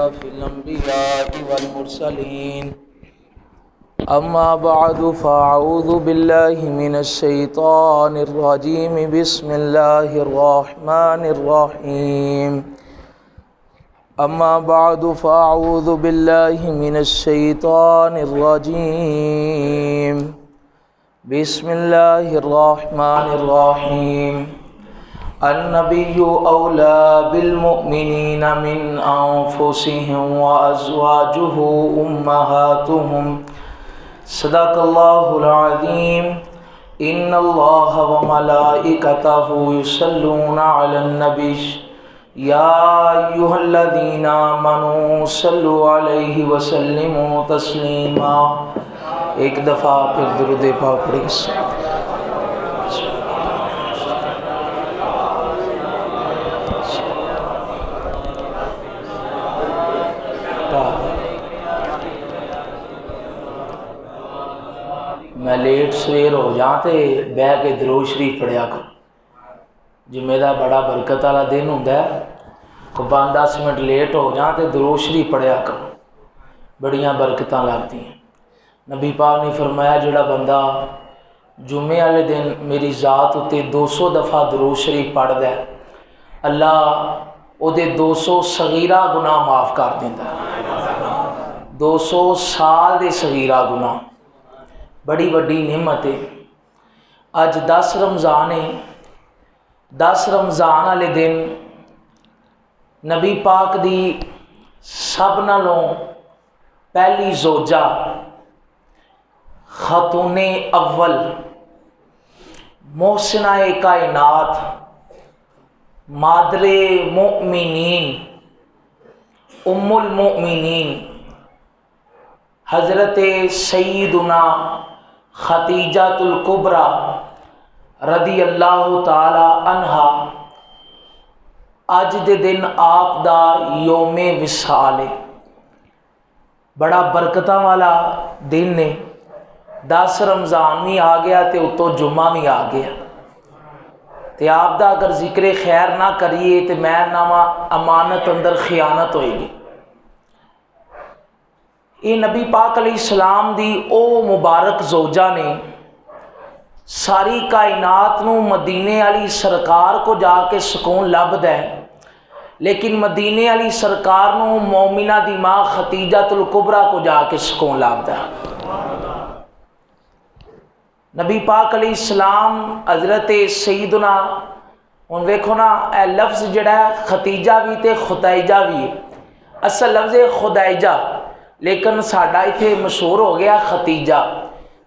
في الأنبياء والمرسلين أما بعد فأعوذ بالله من الشيطان الرجيم بسم الله الرحمن الرحيم أما بعد فأعوذ بالله من الشيطان الرجيم بسم الله الرحمن الرحيم النبي أولى بالمؤمنين من أنفسهم وأزواجه أمهاتهم صدق الله العظيم إن الله وملائكته يصلون على النبي يا أيها الذين آمنوا صلوا عليه وسلموا تسليما ایک دفعہ پھر درود پاک پڑھیں۔ میں لیٹ سویر ہو جاں تے بہ کے درود شریف پڑھیا کر، جمعے دا بڑا برکت والا دن ہوندا ہے، کو 5-10 منٹ لیٹ ہو جاں تے درود شریف پڑھیا کر، بڑیاں برکتاں لگتی ہیں۔ نبی پاک نے فرمایا جڑا بندہ جمعے والے دن میری ذات اتے 200 دفعہ درود شریف پڑھدا ہے، اللہ او دے 200 صغیرہ گناہ معاف کر دیندا ہے، 200 سال دے صغیرہ گناہ، بڑی وڈی نعمت ہے۔ اج 10 رمضان ہے، 10 رمضان والے دن نبی پاک دی سب نالوں پہلی زوجہ خاتون اول محسنہ کائنات مادر مؤمنین ام المؤمنین حضرت سیدنا خدیجہ الکبریٰ رضی اللہ تعالی عنہا اج دے دن آپ دا یوم وصال ہے، بڑا برکتاں والا دن ہے۔ 10 رمضان بھی آ گیا تے اتو جمعہ بھی آ گیا تے آپ دا اگر ذکر خیر نہ کریے تے میں نامہ امانت اندر خیانت ہوئے گی۔ یہ نبی پاک علیہ السلام دی او مبارک زوجہ نے ساری کائنات نو مدینے والی سرکار کو جا کے سکون لبدا ہے، لیکن مدینے والی سرکار نو مومنہ دی ماں خدیجہ الکبریٰ کو جا کے سکون لبدا ہے۔ نبی پاک علیہ السلام حضرت سیدنا ہن ویکھو نا، اے لفظ جڑا ہے خدیجہ بھی تے خدیجہ بھی ہے، اصل لفظ ہے خدیجہ، لیکن ساڈا ایتھے مشہور ہو گیا خدیجہ،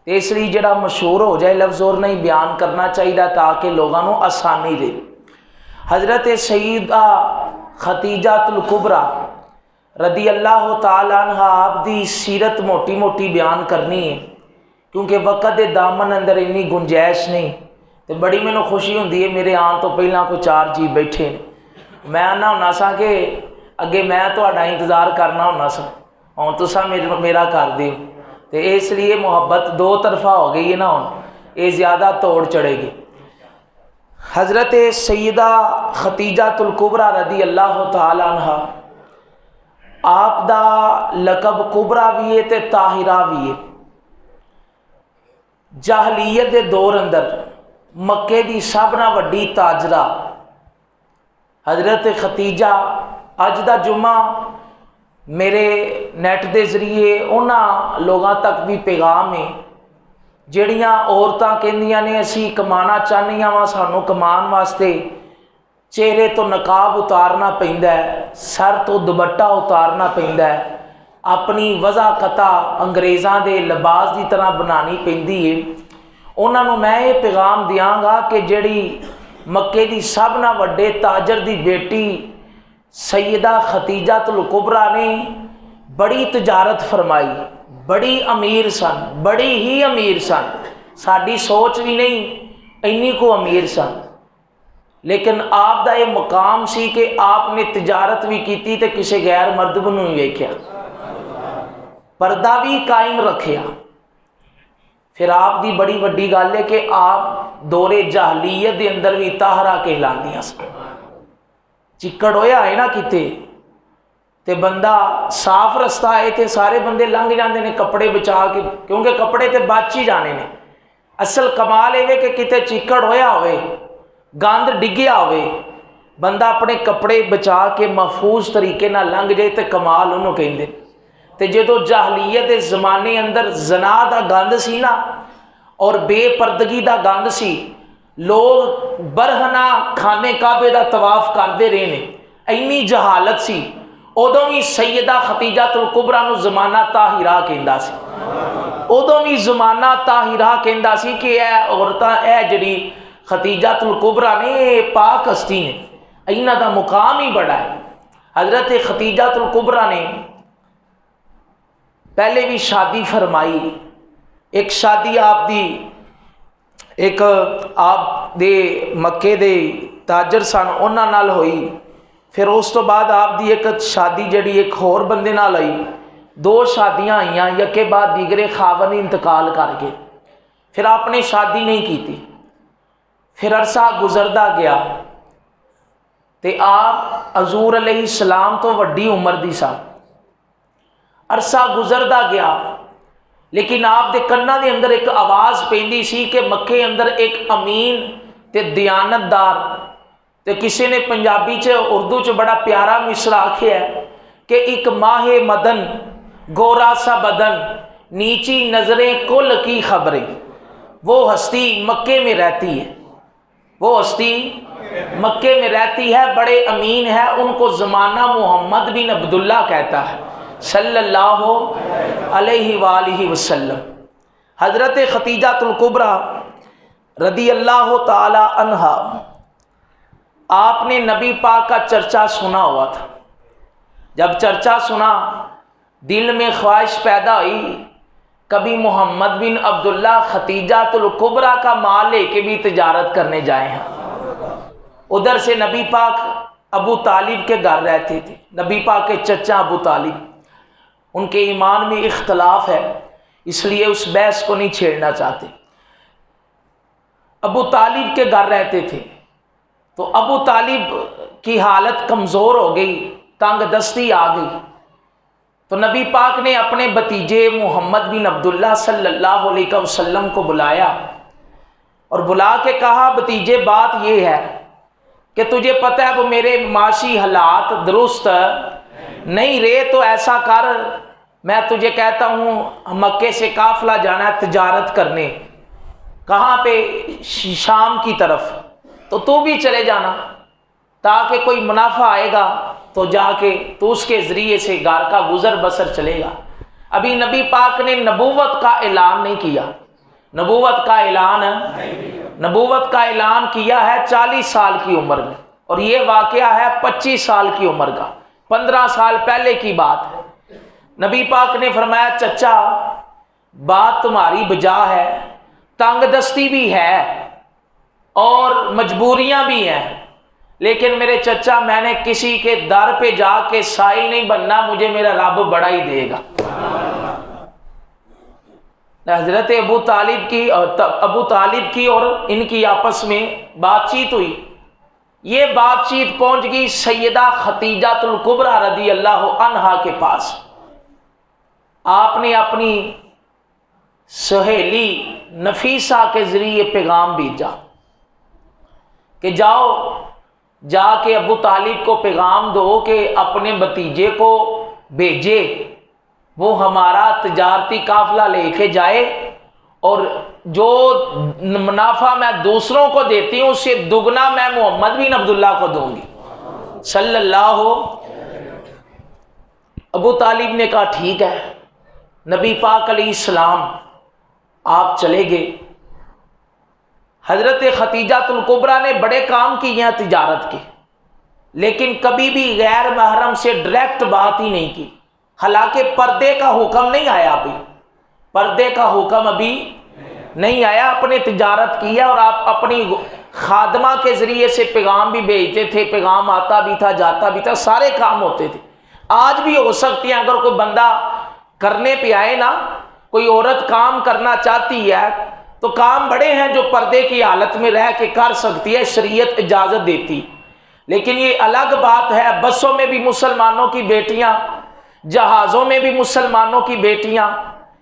تے اس لیے جڑا مشہور ہو جائے لفظ اور نہیں بیان کرنا چاہیے تاکہ لوگوں کو آسانی رہے۔ حضرت سیدہ خدیجہ الکبریٰ رضی اللہ تعالی عنہ آپ دی سیرت موٹی موٹی بیان کرنی ہے کیونکہ وقت دے دامن اندر اتنی گنجائش نہیں، تو بڑی مینوں خوشی ہوندی ہے میرے آن تو پہلا کوئی 4 جی بیٹھے نے، میں آنا ہونا سا کہ اگے میں تہاڈا انتظار کرنا ہونا سا، ہوں تساں میرا کر دیو، تو اس لیے محبت 2 طرفہ ہو گئی ہے نا، ہوں یہ زیادہ توڑ چڑھے گی۔ حضرت سیدہ خدیجہ الکبریٰ رضی اللہ تعالی عنہ آپ دا لقب کبریٰ بھی ہے تے طاہرہ بھی ہے۔ جاہلیت دے دور اندر مکے دی سب نہ وڈی تاجرہ حضرت خدیجہ، اج دا جمعہ میرے نیٹ دے ذریعے انہاں لوگاں تک بھی پیغام ہے جڑیاں عورتاں کہندیاں نے اسی کمانا چاہنیاں وا، سانوں کمان واسطے چہرے تو نقاب اتارنا پیندا ہے، سر تو دوپٹہ اتارنا پیندا ہے، اپنی وضع قطع انگریزاں دے لباس دی طرح بنانی پیندی ہے۔ انہاں نوں میں یہ پیغام دیاں گا کہ جڑی مکے دی سب نہ وڈے تاجر دی بیٹی سیدہ خدیجہ الکبریٰ نے بڑی تجارت فرمائی، بڑی امیر سن، بڑی ہی امیر سن، ساڈی سوچ بھی نہیں اینی کو امیر سن، لیکن آپ دا یہ مقام سی کہ آپ نے تجارت بھی کیتی تے کسی غیر مرد نوں نہیں ویکھیا، پردہ بھی قائم رکھیا۔ پھر آپ دی بڑی وڈی گل ہے کہ آپ دور جاہلیت دے اندر بھی طاہرہ کہلاندیاں سن، چکڑ ہویا ہے نا کتے تے بندہ صاف رستہ آئے تے سارے بندے لنگ جاندے نے کپڑے بچا کے، کیونکہ کپڑے تے بچ ہی جانے نے۔ اصل کمال یہ کہ کتے چیکڑ ہویا ہوئے، گند ڈگیا ہوئے، بندہ اپنے کپڑے بچا کے محفوظ طریقے نہ لنگ جائے تے کمال انہوں کہیں۔ تے جدو جاہلیت زمانے اندر زنا دا گند سی نا اور بے پردگی دا گند سی، لوگ برہنہ خانے کعبے دا طواف کرتے رہے نے، اینی جہالت سی، ادوں بھی سیدہ ختیجۃ الکبریٰ نو زمانہ طاہرہ کہندا سی، ادوں بھی زمانہ طاہرہ کہندا سی کہ اے عورتاں، اے جڑی ختیجۃ الکبریٰ نے، اے پاک ہستی نے، انہاں دا مقام ہی بڑا ہے۔ حضرت ختیجۃ الکبریٰ نے پہلے بھی شادی فرمائی، ایک شادی آپ دی ایک آپ دے مکے دے تاجر سن انہاں نال ہوئی، پھر اس تو بعد آپ دی ایک شادی جڑی ایک اور بندے نال آئی، دو شادیاں آئیاں، یکے بعد دیگرے خاون انتقال کر کے، پھر آپ نے شادی نہیں کی تھی، پھر عرصہ گزردا گیا تے آپ حضور علیہ السلام تو وڈی عمر دی سن، عرصہ گزردا گیا، لیکن آپ دے کناں دے اندر ایک آواز پیندی سی کہ مکے اندر ایک امین تے دیانتدار، تے کسی نے پنجابی چ اردو چ بڑا پیارا مصرع آکھیا ہے کہ ایک ماہ مدن گورا سا بدن نیچی نظریں کل کی خبریں، وہ ہستی مکے میں رہتی ہے، وہ ہستی مکے میں رہتی ہے، بڑے امین ہے، ان کو زمانہ محمد بن عبداللہ کہتا ہے صلی اللہ علیہ وآلہ وسلم۔ حضرت ختیجۃ الکبریٰ رضی اللہ تعالی عنہا، آپ نے نبی پاک کا چرچا سنا ہوا تھا، جب چرچا سنا دل میں خواہش پیدا ہوئی کبھی محمد بن عبداللہ ختیجۃ الکبریٰ کا مال لے کے بھی تجارت کرنے جائے ہیں۔ ادھر سے نبی پاک ابو طالب کے گھر رہتے تھے، نبی پاک کے چچا ابو طالب، ان کے ایمان میں اختلاف ہے اس لیے اس بحث کو نہیں چھیڑنا چاہتے، ابو طالب کے گھر رہتے تھے، تو ابو طالب کی حالت کمزور ہو گئی، تنگ دستی آ گئی، تو نبی پاک نے اپنے بھتیجے محمد بن عبداللہ صلی اللہ علیہ وسلم کو بلایا اور بلا کے کہا بھتیجے بات یہ ہے کہ تجھے پتہ ہے وہ میرے معاشی حالات درست نہیں رہے، تو ایسا کر میں تجھے کہتا ہوں مکے سے قافلہ جانا ہے تجارت کرنے، کہاں پہ؟ شام کی طرف، تو بھی چلے جانا تاکہ کوئی منافع آئے گا تو جا کے تو اس کے ذریعے سے گھر کا گزر بسر چلے گا۔ ابھی نبی پاک نے نبوت کا اعلان نہیں کیا، نبوت کا اعلان کیا ہے 40 سال کی عمر میں، اور یہ واقعہ ہے 25 سال کی عمر کا، 15 سال پہلے کی بات ہے۔ نبی پاک نے فرمایا چچا بات تمہاری بجا ہے، تنگ دستی بھی ہے اور مجبوریاں بھی ہیں، لیکن میرے چچا میں نے کسی کے در پہ جا کے سائل نہیں بننا، مجھے میرا رب بڑا ہی دے گا۔ حضرت ابو طالب کی اور ان کی آپس میں بات چیت ہوئی، یہ بات چیت پہنچ گئی سیدہ ختیجۃ الکبریٰ رضی اللہ عنہا کے پاس۔ آپ نے اپنی سہیلی نفیسہ کے ذریعے پیغام بھیجا کہ جاؤ جا کے ابو طالب کو پیغام دو کہ اپنے بھتیجے کو بھیجے، وہ ہمارا تجارتی قافلہ لے کے جائے، اور جو منافع میں دوسروں کو دیتی ہوں اس سے دگنا میں محمد بن عبداللہ کو دوں گی صلی اللہ۔ ابو طالب نے کہا ٹھیک ہے، نبی پاک علیہ السلام آپ چلے گئے۔ حضرت ختیجۃ الکبریٰ نے بڑے کام کیے ہیں تجارت کے، لیکن کبھی بھی غیر محرم سے ڈائریکٹ بات ہی نہیں کی، حالانکہ پردے کا حکم نہیں آیا، ابھی پردے کا حکم ابھی نہیں آیا، اپنے تجارت کیا، اور آپ اپنی خادمہ کے ذریعے سے پیغام بھی بھیجتے تھے، پیغام آتا بھی تھا جاتا بھی تھا، سارے کام ہوتے تھے۔ آج بھی ہو سکتی ہیں، اگر کوئی بندہ کرنے پہ آئے نا، کوئی عورت کام کرنا چاہتی ہے تو کام بڑے ہیں جو پردے کی حالت میں رہ کے کر سکتی ہے، شریعت اجازت دیتی، لیکن یہ الگ بات ہے، بسوں میں بھی مسلمانوں کی بیٹیاں، جہازوں میں بھی مسلمانوں کی بیٹیاں،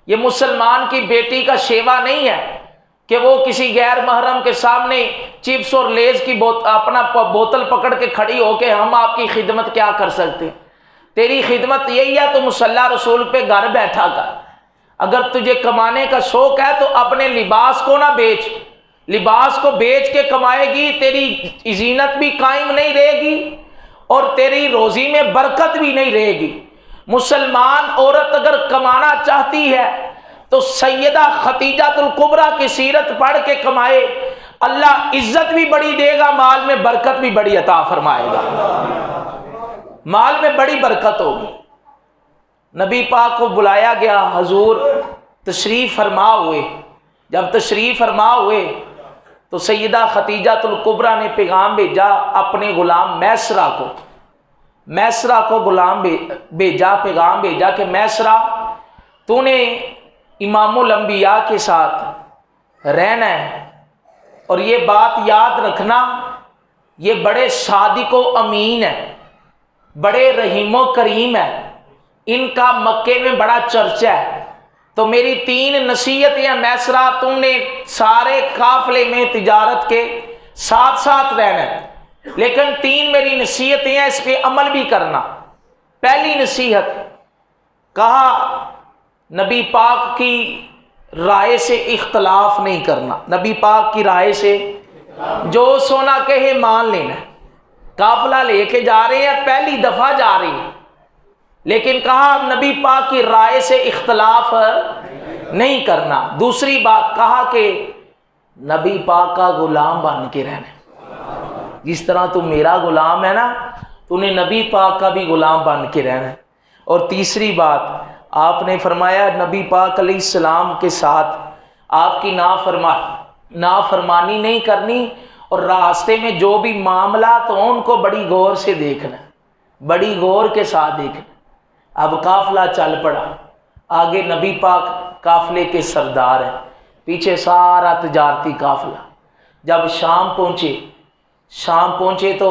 یہ مسلمان کی بیٹی کا شیوا نہیں ہے کہ وہ کسی غیر محرم کے سامنے چپس اور لیز کی اپنا بوتل پکڑ کے کھڑی ہو کے ہم آپ کی خدمت کیا کر سکتے ہیں۔ تیری خدمت یہی ہے تو مصلی رسول پہ گھر بیٹھا کر۔ اگر تجھے کمانے کا شوق ہے تو اپنے لباس کو نہ بیچ، لباس کو بیچ کے کمائے گی تیری زینت بھی قائم نہیں رہے گی اور تیری روزی میں برکت بھی نہیں رہے گی۔ مسلمان عورت اگر کمانا چاہتی ہے تو سیدہ خدیجہ الکبریٰ کی سیرت پڑھ کے کمائے، اللہ عزت بھی بڑی دے گا، مال میں برکت بھی بڑی عطا فرمائے گا، مال میں بڑی برکت ہوگی۔ نبی پاک کو بلایا گیا، حضور تشریف فرما ہوئے، جب تشریف فرما ہوئے تو سیدہ خدیجہ الکبریٰ نے پیغام بھیجا اپنے غلام میسرہ کو، میسرہ کو غلام بھیجا، پیغام بھیجا کہ میسرہ تو نے امام الانبیاء کے ساتھ رہنا ہے، اور یہ بات یاد رکھنا یہ بڑے صادق و امین ہے، بڑے رحیم و کریم ہے، ان کا مکے میں بڑا چرچہ ہے، تو میری 3 نصیحتیں ہیں میسرہ، تم نے سارے قافلے میں تجارت کے ساتھ ساتھ رہنا ہے، لیکن 3 میری نصیحتیں ہیں، اس پہ عمل بھی کرنا۔ پہلی نصیحت، کہا نبی پاک کی رائے سے اختلاف نہیں کرنا، نبی پاک کی رائے سے جو سونا کہے مان لینا۔ قافلہ لے کے جا رہے ہیں، پہلی دفعہ جا رہے ہیں، لیکن کہا نبی پاک کی رائے سے اختلاف نہیں کرنا۔ دوسری بات کہا کہ نبی پاک کا غلام بن کے رہنا، جس طرح تو میرا غلام ہے نا، تو نے نبی پاک کا بھی غلام بن کے رہنا ہے۔ اور تیسری بات آپ نے فرمایا نبی پاک علیہ السلام کے ساتھ آپ کی نافرمانی نہیں کرنی، اور راستے میں جو بھی معاملات ہوں ان کو بڑی غور سے دیکھنا، بڑی غور کے ساتھ دیکھنا۔ اب قافلہ چل پڑا، آگے نبی پاک قافلے کے سردار ہیں، پیچھے سارا تجارتی قافلہ۔ جب شام پہنچے تو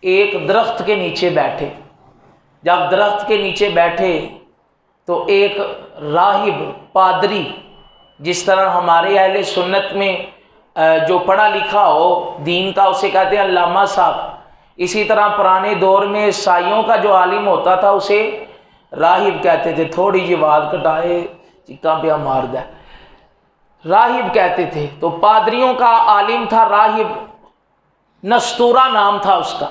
ایک درخت کے نیچے بیٹھے، جب درخت کے نیچے بیٹھے تو ایک راہب پادری، جس طرح ہمارے اہل سنت میں جو پڑھا لکھا ہو دین کا اسے کہتے ہیں علامہ صاحب، اسی طرح پرانے دور میں عیسائیوں کا جو عالم ہوتا تھا اسے راہب کہتے تھے، تھوڑی جی آواز کٹائے چکا پیا مار دے، راہب کہتے تھے۔ تو پادریوں کا عالم تھا راہب، نستورہ نام تھا اس کا۔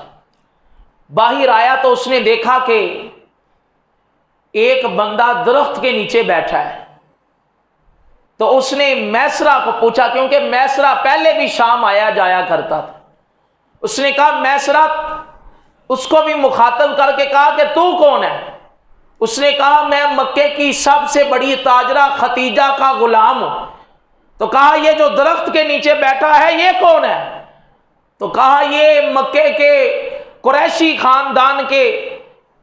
باہر آیا تو اس نے دیکھا کہ ایک بندہ درخت کے نیچے بیٹھا ہے، تو اس نے میسرہ کو پوچھا، کیونکہ میسرہ پہلے بھی شام آیا جایا کرتا تھا، اس نے کہا میسرہ، اس کو بھی مخاطب کر کے کہا کہ تو کون ہے؟ اس نے کہا میں مکے کی سب سے بڑی تاجرہ خدیجہ کا غلام ہوں۔ تو کہا یہ جو درخت کے نیچے بیٹھا ہے یہ کون ہے؟ تو کہا یہ مکے کے قریشی خاندان کے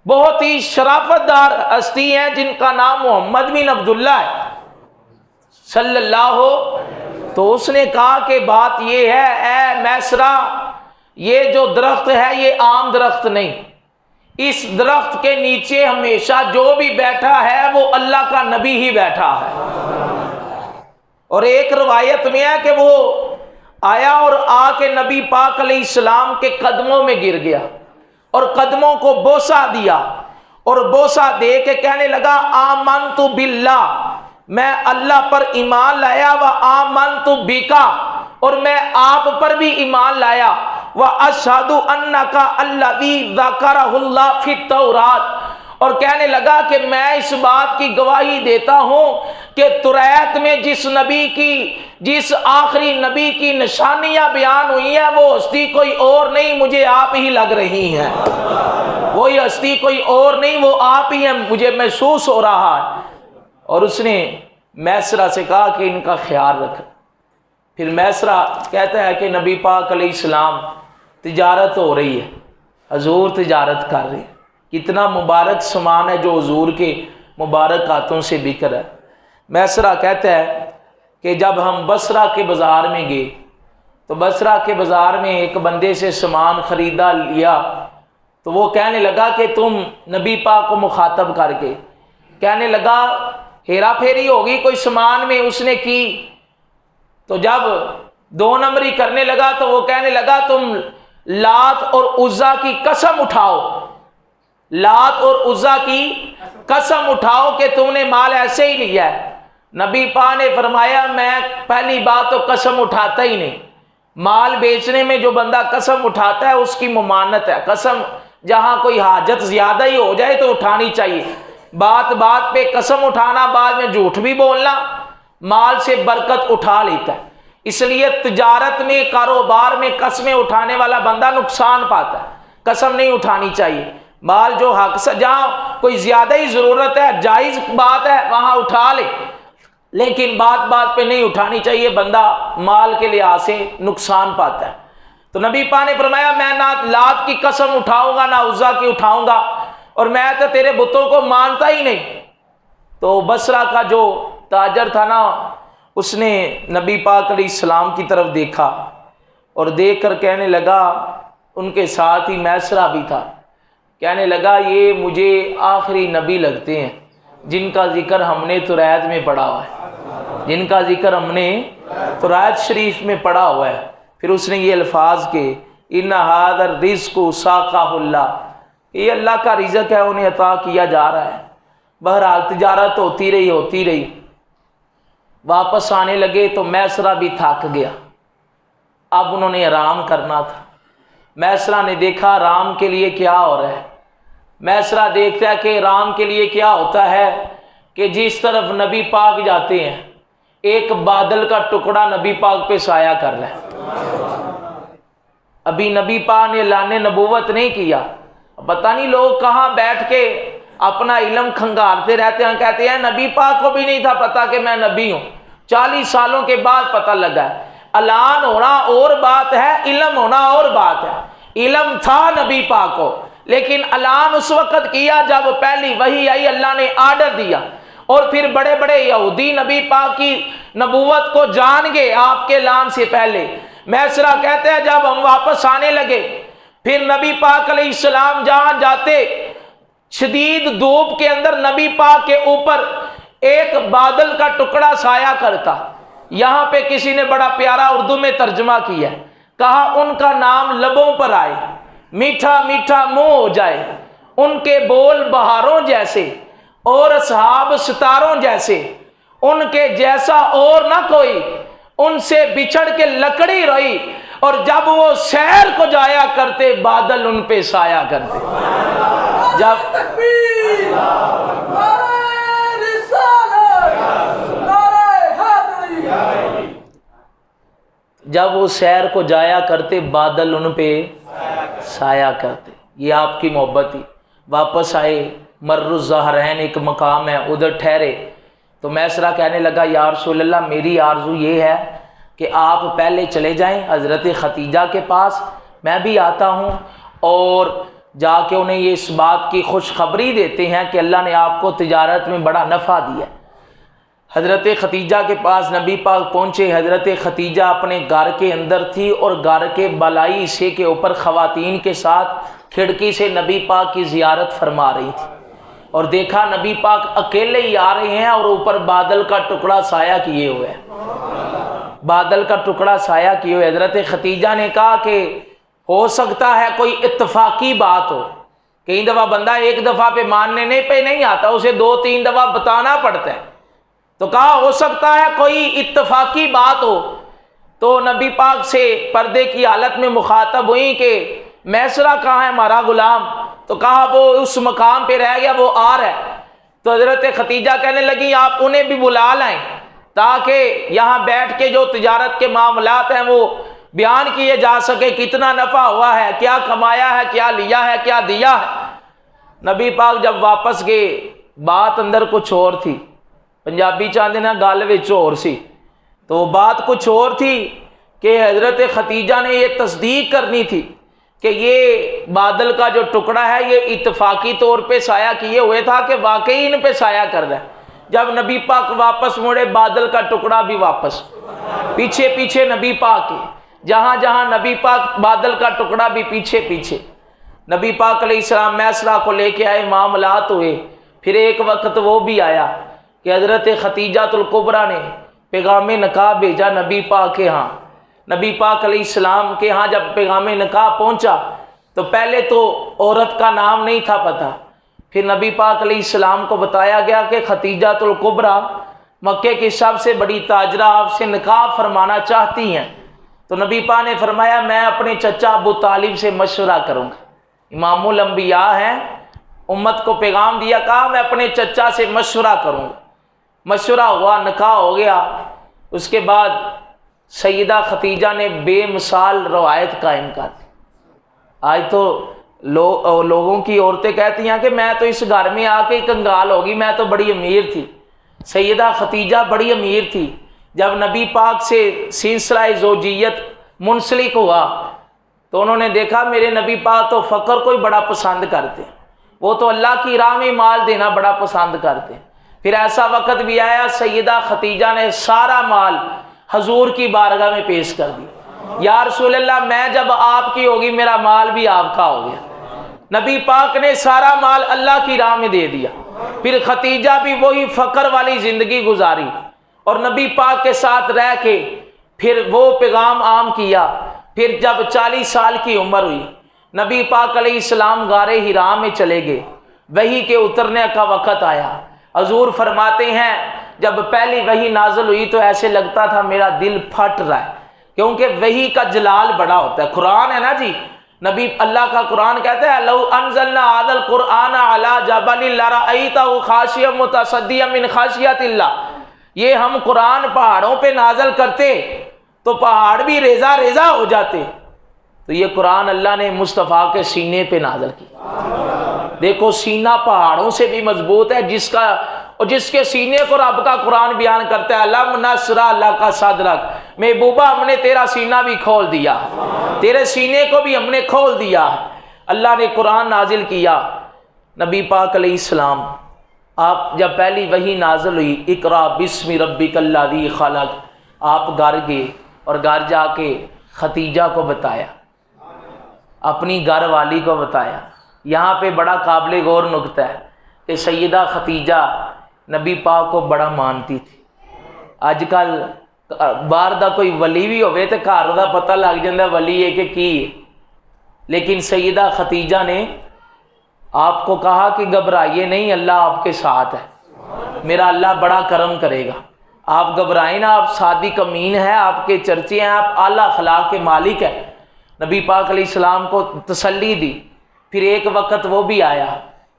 بہت ہی شرافت دار ہستی ہیں جن کا نام محمد بن عبداللہ ہے صلی اللہ۔ تو اس نے کہا کہ بات یہ ہے اے میسرہ، یہ جو درخت ہے یہ عام درخت نہیں، اس درخت کے نیچے ہمیشہ جو بھی بیٹھا ہے وہ اللہ کا نبی ہی بیٹھا ہے۔ اور ایک روایت میں ہے کہ وہ آیا اور آ کے نبی پاک علیہ السلام کے قدموں میں گر گیا اور قدموں کو بوسہ دیا، اور بوسہ دے کے کہنے لگا آمنت باللہ، میں اللہ پر ایمان لایا، و آمنت بکا، اور میں آپ پر بھی ایمان لایا، واشہد انک الذی ذکرہ اللہ فی التوراۃ، اور کہنے لگا کہ میں اس بات کی گواہی دیتا ہوں کہ توریت میں جس آخری نبی کی نشانیاں بیان ہوئی ہیں وہ ہستی کوئی اور نہیں، مجھے آپ ہی لگ رہی ہیں، وہی ہستی کوئی اور نہیں، وہ آپ ہی ہیں، مجھے محسوس ہو رہا ہے۔ اور اس نے میسرہ سے کہا کہ ان کا خیال رکھ۔ پھر میسرہ کہتا ہے کہ نبی پاک علیہ السلام تجارت ہو رہی ہے، حضور تجارت کر رہے ہیں، کتنا مبارک سامان ہے جو حضور کے مبارک ہاتھوں سے بک رہا ہے۔ میسرہ کہتا ہے کہ جب ہم بصرہ کے بازار میں گئے تو بصرہ کے بازار میں ایک بندے سے سامان خریدا لیا، تو وہ کہنے لگا کہ تم نبی پاک کو مخاطب کر کے کہنے لگا ہیرا پھیری ہوگی کوئی سامان میں اس نے کی، تو جب 2 نمبری کرنے لگا تو وہ کہنے لگا تم لات اور عزا کی قسم اٹھاؤ، لات اور عزا کی قسم اٹھاؤ کہ تم نے مال ایسے ہی لیا ہے۔ نبی پاک نے فرمایا میں پہلی بات تو قسم اٹھاتا ہی نہیں، مال بیچنے میں جو بندہ قسم اٹھاتا ہے اس کی ممانت ہے، قسم جہاں کوئی حاجت زیادہ ہی ہو جائے تو اٹھانی چاہیے، بات بات پہ قسم اٹھانا، بعد میں جھوٹ بھی بولنا مال سے برکت اٹھا لیتا ہے۔ اس لیے تجارت میں کاروبار میں قسمیں اٹھانے والا بندہ نقصان پاتا ہے، قسم نہیں اٹھانی چاہیے، مال جو حق سے جہاں کوئی زیادہ ہی ضرورت ہے جائز بات ہے وہاں اٹھا لے، لیکن بات بات پہ نہیں اٹھانی چاہیے، بندہ مال کے لحاظ سے نقصان پاتا ہے۔ تو نبی پاک نے فرمایا میں نہ لات کی قسم اٹھاؤں گا نہ عزا کی اٹھاؤں گا، اور میں تو تیرے بتوں کو مانتا ہی نہیں۔ تو بصرہ کا جو تاجر تھا نا اس نے نبی پاک علیہ السلام کی طرف دیکھا اور دیکھ کر کہنے لگا، ان کے ساتھ ہی میسرہ بھی تھا، کہنے لگا یہ مجھے آخری نبی لگتے ہیں جن کا ذکر ہم نے تورات میں پڑھا ہوا ہے، جن کا ذکر ہم نے تورات شریف میں پڑھا ہوا ہے۔ پھر اس نے یہ الفاظ کہ ان ھذا الرزق ساقہ اللہ، یہ اللہ کا رزق ہے انہیں عطا کیا جا رہا ہے۔ بہرحال تجارت ہوتی رہی، واپس آنے لگے تو میسرہ بھی تھک گیا، اب انہوں نے آرام کرنا تھا۔ میسرہ نے دیکھا آرام کے لیے کیا ہو رہا ہے، میسرہ دیکھتا ہے کہ آرام کے لیے کیا ہوتا ہے کہ جس طرف نبی پاک جاتے ہیں ایک بادل کا ٹکڑا نبی پاک پہ سایہ کر رہا ہے۔ ابھی نبی پاک نے اعلان نبوت نہیں کیا، پتہ نہیں لوگ کہاں بیٹھ کے اپنا علم کھنگارتے رہتے ہیں، کہتے ہیں نبی پاک کو بھی نہیں تھا پتا کہ میں نبی ہوں، 40 سالوں کے بعد پتہ لگا ہے۔ اعلان ہونا اور بات ہے، علم ہونا اور بات ہے۔ علم تھا نبی پاک کو، لیکن اعلان اس وقت کیا جب پہلی وحی آئی، اللہ نے آرڈر دیا، اور پھر بڑے بڑے یہودی نبی پاک کی نبوت کو جان گئے آپ کے اعلان سے پہلے۔ میسرہ کہتے ہیں جب ہم واپس آنے لگے پھر نبی پاک علیہ السلام جہاں جاتے شدید دھوپ کے اندر نبی پاک کے اوپر ایک بادل کا ٹکڑا سایہ کرتا۔ یہاں پہ کسی نے بڑا پیارا اردو میں ترجمہ کیا ہے، کہا ان کا نام لبوں پر آئے، میٹھا میٹھا منہ ہو جائے، ان کے بول بہاروں جیسے اور اصحاب ستاروں جیسے، ان کے جیسا اور نہ کوئی، ان سے بچھڑ کے لکڑی رہی، اور جب وہ سیر کو جایا کرتے بادل ان پہ سایہ کرتے۔ جب وہ سیر کو جایا کرتے بادل ان پہ سایہ کرتے۔ یہ آپ کی محبت تھی۔ واپس آئے، مر الظہرین ایک مقام ہے ادھر ٹھہرے، تو میسرہ کہنے لگا یا رسول اللہ میری آرزو یہ ہے کہ آپ پہلے چلے جائیں حضرت ختیجہ کے پاس، میں بھی آتا ہوں اور جا کے انہیں یہ اس بات کی خوشخبری دیتے ہیں کہ اللہ نے آپ کو تجارت میں بڑا نفع دیا۔ حضرت ختیجہ کے پاس نبی پاک پہنچے۔ حضرت ختیجہ اپنے گھر کے اندر تھی اور گھر کے بالائی حصے کے اوپر خواتین کے ساتھ کھڑکی سے نبی پاک کی زیارت فرما رہی تھی، اور دیکھا نبی پاک اکیلے ہی آ رہے ہیں اور اوپر بادل کا ٹکڑا سایہ کیے ہوئے ہیں، بادل کا ٹکڑا سایہ کیے ہوئے۔ حضرت ختیجہ نے کہا کہ ہو سکتا ہے کوئی اتفاقی بات ہو، کئی دفعہ بندہ ایک دفعہ پہ ماننے پہ نہیں آتا، اسے 2-3 دفعہ بتانا پڑتا ہے، تو کہا ہو سکتا ہے کوئی اتفاقی بات ہو۔ تو نبی پاک سے پردے کی حالت میں مخاطب ہوئی کہ میسرہ کہاں ہے ہمارا غلام؟ تو کہا وہ اس مقام پہ رہ گیا، وہ آ رہا ہے۔ تو حضرت ختیجہ کہنے لگی آپ انہیں بھی بلا لائیں تاکہ یہاں بیٹھ کے جو تجارت کے معاملات ہیں وہ بیان کیے جا سکے، کتنا نفع ہوا ہے، کیا کمایا ہے، کیا لیا ہے، کیا دیا ہے۔ نبی پاک جب واپس گئے بات اندر کچھ اور تھی، پنجابی چاہتے نا گل وچ اور سی، تو بات کچھ اور تھی کہ حضرت ختیجہ نے یہ تصدیق کرنی تھی کہ یہ بادل کا جو ٹکڑا ہے یہ اتفاقی طور پہ سایہ کیے ہوئے تھا کہ واقعی ان پہ سایہ کر رہا ہے۔ جب نبی پاک واپس مڑے بادل کا ٹکڑا بھی واپس، پیچھے پیچھے نبی پاک کے جہاں جہاں نبی پاک بادل کا ٹکڑا بھی پیچھے پیچھے، نبی پاک علیہ السلام میسرہ کو لے کے آئے، معاملات ہوئے۔ پھر ایک وقت وہ بھی آیا کہ حضرت ختیجہ الکبریٰ نے پیغام نکاح بھیجا نبی پاک کے ہاں۔ نبی پاک علیہ السلام کے ہاں جب پیغام نکاح پہنچا تو پہلے تو عورت کا نام نہیں تھا پتہ، پھر نبی پاک علیہ السلام کو بتایا گیا کہ ختیجہ الکبریٰ مکے کی سب سے بڑی تاجرہ آپ سے نکاح فرمانا چاہتی ہیں۔ تو نبی پاک نے فرمایا میں اپنے چچا ابو طالب سے مشورہ کروں گا، امام الانبیاء ہیں، امت کو پیغام دیا، کہا میں اپنے چچا سے مشورہ کروں گا۔ مشورہ ہوا، نکاح ہو گیا۔ اس کے بعد سیدہ ختیجہ نے بے مثال روایت قائم کر دی۔ آج تو لوگوں کی عورتیں کہتی ہیں کہ میں تو اس گھر میں آ کے کنگال ہوگی، میں تو بڑی امیر تھی۔ سیدہ ختیجہ بڑی امیر تھی۔ جب نبی پاک سے سلسلہ زوجیت منسلک ہوا تو انہوں نے دیکھا میرے نبی پاک تو فقر کو ہی بڑا پسند کرتے ہیں، وہ تو اللہ کی راہ میں مال دینا بڑا پسند کرتے ہیں۔ پھر ایسا وقت بھی آیا سیدہ ختیجہ نے سارا مال حضور کی بارگاہ میں پیش کر دیا، یا رسول اللہ میں جب آپ کی ہوگی میرا مال بھی آپ کا ہو گیا۔ نبی پاک نے سارا مال اللہ کی راہ میں دے دیا۔ پھر ختیجہ بھی وہی فقر والی زندگی گزاری اور نبی پاک کے ساتھ رہ کے پھر وہ پیغام عام کیا۔ پھر جب 40 سال کی عمر ہوئی نبی پاک علیہ السلام غار حرا میں چلے گئے، وحی کے اترنے کا وقت آیا۔ حضور فرماتے ہیں جب پہلی وحی نازل ہوئی تو ایسے لگتا تھا میرا دل پھٹ رہا ہے، کیونکہ وحی کا جلال بڑا ہوتا ہے۔ قرآن ہے نا جی، نبی اللہ کا قرآن کہتا ہے لو انزلنا هذا القرآن على جبل لرأيته خاشعا متصدعا من خشیۃ اللہ، یہ ہم قرآن پہاڑوں پہ نازل کرتے تو پہاڑ بھی ریزہ ریزہ ہو جاتے، تو یہ قرآن اللہ نے مصطفیٰ کے سینے پہ نازل کیا۔ دیکھو سینہ پہاڑوں سے بھی مضبوط ہے، جس کے سینے کو رب کا قرآن بیان کرتا ہے الم نشرح لک صدرک، محبوبہ ہم نے تیرا سینہ بھی کھول دیا، تیرے سینے کو بھی ہم نے کھول دیا۔ اللہ نے قرآن نازل کیا۔ نبی پاک علیہ السلام آپ جب پہلی وحی نازل ہوئی اقرا بسم ربک الذی خلق، آپ گھر گئے اور گھر جا کے ختیجہ کو بتایا، اپنی گھر والی کو بتایا۔ یہاں پہ بڑا قابل غور نکتہ ہے کہ سیدہ ختیجہ نبی پاک کو بڑا مانتی تھی۔ اج کل باہر دا کوئی ولی بھی ہوئے تو گھر دا پتہ لگ جاتا ولی ہے کہ کی ہے، لیکن سیدہ ختیجہ نے آپ کو کہا کہ گھبرائیے نہیں، اللہ آپ کے ساتھ ہے، میرا اللہ بڑا کرم کرے گا، آپ گھبرائیں نا، آپ صادق امین ہیں، آپ کے چرچے ہیں، آپ اعلیٰ اخلاق کے مالک ہیں۔ نبی پاک علیہ السلام کو تسلی دی۔ پھر ایک وقت وہ بھی آیا،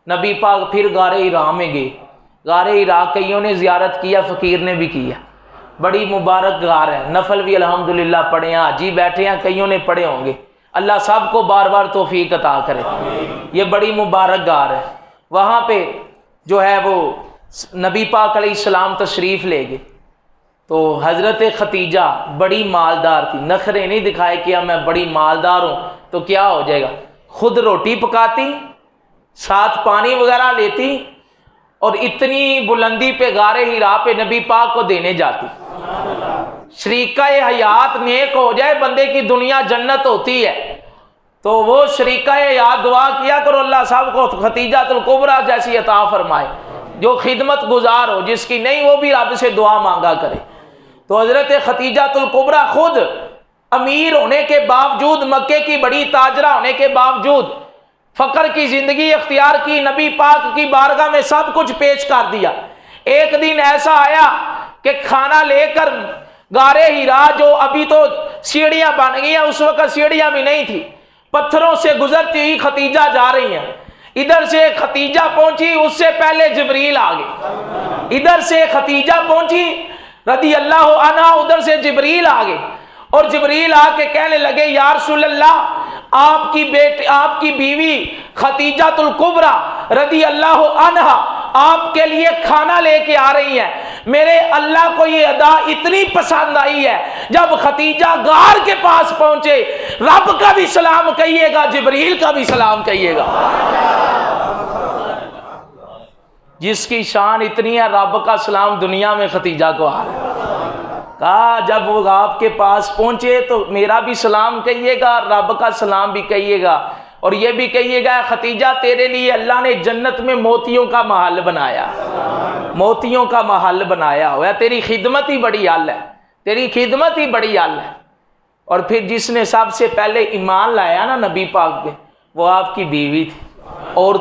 نبی پاک پھر غار حرا میں گئے۔ غار حرا کئیوں نے زیارت کیا، فقیر نے بھی کیا، بڑی مبارک غار ہے، نفل بھی الحمدللہ پڑھے ہیں، حاجی بیٹھے ہیں، کئیوں نے پڑھے ہوں گے، اللہ سب کو بار بار توفیق عطا کرے۔ یہ بڑی مبارک غار ہے، وہاں پہ جو ہے وہ نبی پاک علیہ السلام تشریف لے گئے۔ تو حضرت ختیجہ بڑی مالدار تھی، نخرے نہیں دکھائے کہ میں بڑی مالدار ہوں تو کیا ہو جائے گا، خود روٹی پکاتی، ساتھ پانی وغیرہ لیتی اور اتنی بلندی پہ غار حرا پہ نبی پاک کو دینے جاتی۔ شریکہ حیات نیک ہو جائے بندے کی دنیا جنت ہوتی ہے، تو وہ شریکہ حیات دعا کیا کرو اللہ صاحب کو ختیجہ الکبریٰ جیسی عطا فرمائے، جو خدمت گزار ہو، جس کی نہیں وہ بھی رب سے دعا مانگا کرے۔ تو حضرت ختیجہ الکبریٰ خود امیر ہونے کے باوجود، مکے کی بڑی تاجرہ ہونے کے باوجود فقر کی زندگی اختیار کی، نبی پاک کی بارگاہ میں سب کچھ پیش کر دیا۔ ایک دن ایسا آیا کہ کھانا لے کر غار حرا، جو ابھی تو سیڑھیاں بن گئی ہیں، اس وقت سیڑھیاں بھی نہیں تھی، پتھروں سے گزرتی ہوئی ختیجہ جا رہی ہیں۔ ادھر سے ختیجہ پہنچی، اس سے پہلے جبریل آ گئے۔ ادھر سے ختیجہ پہنچی رضی اللہ عنہ، ادھر سے جبریل آ گئے، اور جبریل آ کے کہنے لگے یا رسول اللہ، آپ کی بیوی ختیجہ الکبریٰ رضی اللہ عنہ آپ کے لیے کھانا لے کے آ رہی ہیں۔ میرے اللہ کو یہ ادا اتنی پسند آئی ہے، جب ختیجہ غار کے پاس پہنچے رب کا بھی سلام کہیے گا، جبریل کا بھی سلام کہیے گا۔ جس کی شان اتنی ہے، رب کا سلام دنیا میں ختیجہ کو آ رہا ہے۔ کہا جب وہ آپ کے پاس پہنچے تو میرا بھی سلام کہیے گا، رب کا سلام بھی کہیے گا، اور یہ بھی کہیے گا ختیجہ تیرے لیے اللہ نے جنت میں موتیوں کا محل بنایا، موتیوں کا محل بنایا ہوا ہے، تیری خدمت ہی بڑی حل ہے، تیری خدمت ہی بڑی حل ہے۔ اور پھر جس نے سب سے پہلے ایمان لایا نا نبی پاک پہ، وہ آپ کی بیوی تھی، اور